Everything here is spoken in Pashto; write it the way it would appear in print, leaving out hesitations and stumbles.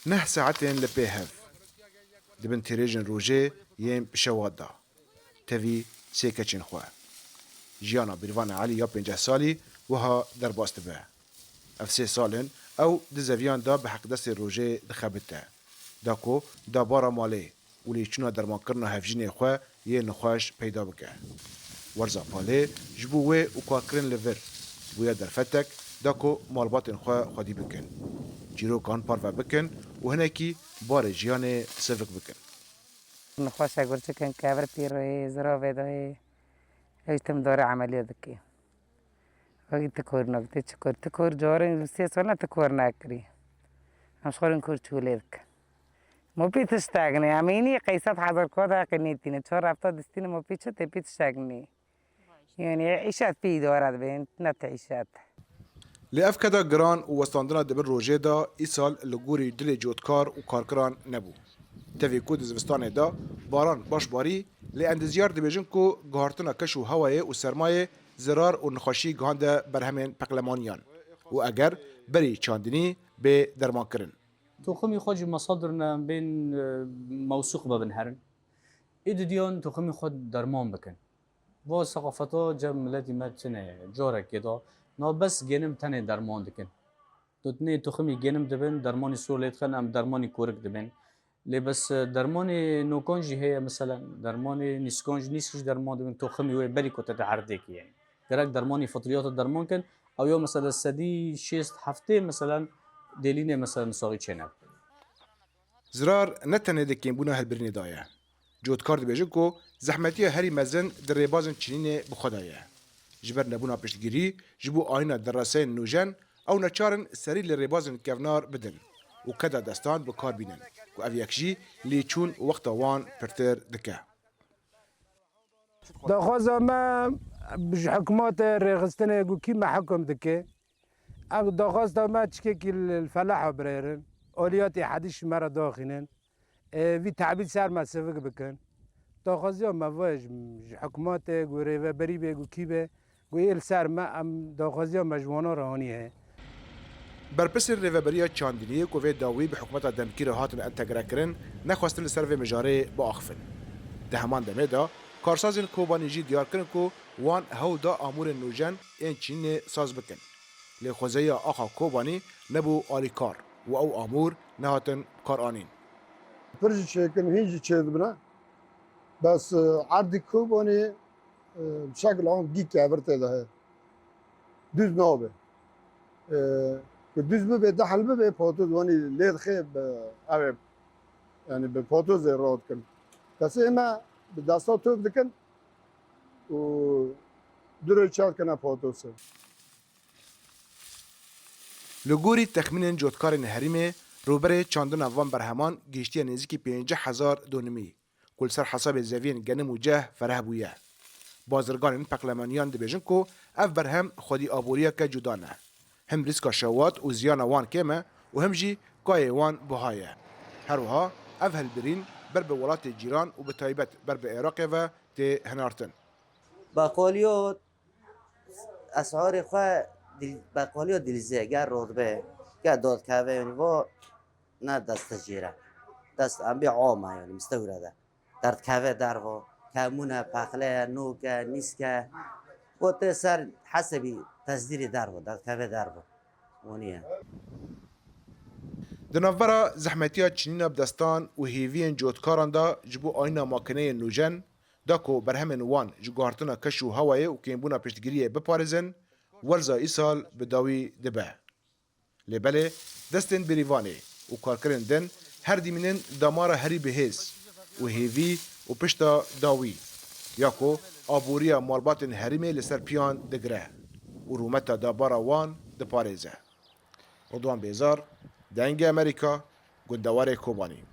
نه ساعتين لبيهف دبن تيريجن روجي يم بشوادا تفي سيكتشن خوا جيانا بيرفانا علي يا 50 سالي وها درباست به اف 3 سالن او دزافيان دا بحق دست روجي دخبته داكو دا بارا مالي ولي چونا درمان کرنا هفجين خوا يه نخواش پیدا بکه ورزا پاله جبوه و کاکرن لور بویا درفتک داكو مالباتن خوا خودی بکن جيرو كان بارفا بكن وهناكي بار جياني سفك بكن نخواش اگر چکن کابر پیروه زراوه ده ایتم داره عملیات کی وقتی تکور نکته چکور تکور جاره 3 سال نه تکور نکری هم شخورن کور چولید کن مو پیتش تاگنی امینی قیصد حضر کده قنیتینه 4 هفته دستینه مو پیچه ته پیتش تاگنی يعني عيشات في دورات بين نتعيشات لأفكدا جران ووستاندنا دبر روجيدا إيسال لغوري دلي جوتكار وكاركران نبو تفي كود زفستاني دا باران باش باري لأند زيار دبيجنكو غارتنا كشو هواي وسرماي زرار ونخاشي غاندا برهمين بقلمانيان وأجر بري چاندني به درمان كرن تخمي خود مصادرنا بين موثوق ببنهرن إيد ديون تخمي خود درمان بكن و ثقافتا جب ملتی متنه جاره كده نا بس جنم تنه درمان دکن دوتنه تخمی جنم دبن درمانی سولیت خن ام درمانی کورک دبن لی بس درمانی نوکانجی هي مثلا درمانی نیسکانج نیسکش درمان دبن تخمی و بری کت تعرضه کی يعني درک درمانی فطریات درمان کن او یا مثلا سدی 6 هفته مثلا دلینه مثلا ساقی چنه زرار نتنه دكين بونا هالبرني دايا جوتكار دبيجنكو زحمتيا هري مزن دريبازن چنينه بخدايا جبر نبونا پشتگیری جبو آینا دراسين نوجن او نچارن سری لريبازن كفنار بدن و كدا دستان بكار بينن و او يكجي لي چون وقت وان پرتر دكه دخوازا ما بج حكومات رغستنا يقول كيما حكم دكه ام دخوازا ما تشكيك الفلاح بريرن اولياتي حديش مرة داخلين في تعبيد سر ما سفك بكن دخوازا ما واج حكومات غوري بري بيقول كيبه گویل سر ما ام داخوازی مجموعه رهانیه برپسر ریوبریا چاندنی کوی داوی به حکومت دمکیر هاتن انتگره کرن نخواستن سر مجاره با آخفن ده همان دمه دا کارسازن کوبانیجی دیار کرن کو وان هو دا آمور نوجن این چین ساز بکن لی خوزه آخا کوبانی نبو آلی کار و او آمور نهاتن کار آنین پرج شکن هیچ چیز بنا بس عردی کوبانی بشكل عام جيك عبرت ده دوز نابه دوز به دحل به پاتوز وانی لید خیب عرب يعني به پاتوز راد کن بس اما به دستات توب دکن و دور چال کنه پاتوز لگوری تخمین جوتکار نهریمه روبره چاندن اوان برهمان گیشتی نزدیکی 50,000 دونمی کل سر حساب زوین گنم و جه فره بویه بازرگان پقلمانیان دبیجن کو اف برهم خودی آبوریا که جدانه هم ریسکا شوات و زیان وان کمه و هم جی کای وان بهایه هروها اف هلبرین بر به ولات جیران و به تایبت بر به عراق و ته هنارتن بقالیات اسعار خواه بقالیات دلیزه گر رتبه گر داد که یعنی و نه دست جیره دست ام بی عامه یعنی مستورده در که در و كمونه پخله نوک نیسکه و تسر حسبی تصدیری در بود در کفه در بود ونیه دنافورا زحمتیا چنین بدستان و هیوین جوتکاران دا جبو آینا ماکنه نوجن داکو برهم وان جگارتنا کشو هوای و کیمبونا پشتگیریه بپارزن ورزا ایسال بداوی دبه لبله دستن بریوانه و کارکرن دن هر دیمینن دامارا هری بهیز و هیوی و پشتا داوی یاکو آبوریا مالباتن هریمه لسر پیان دگره و رومتا دابارا وان دپاريزه رضوان بيزار دنگ امريكا گندوار کوبانی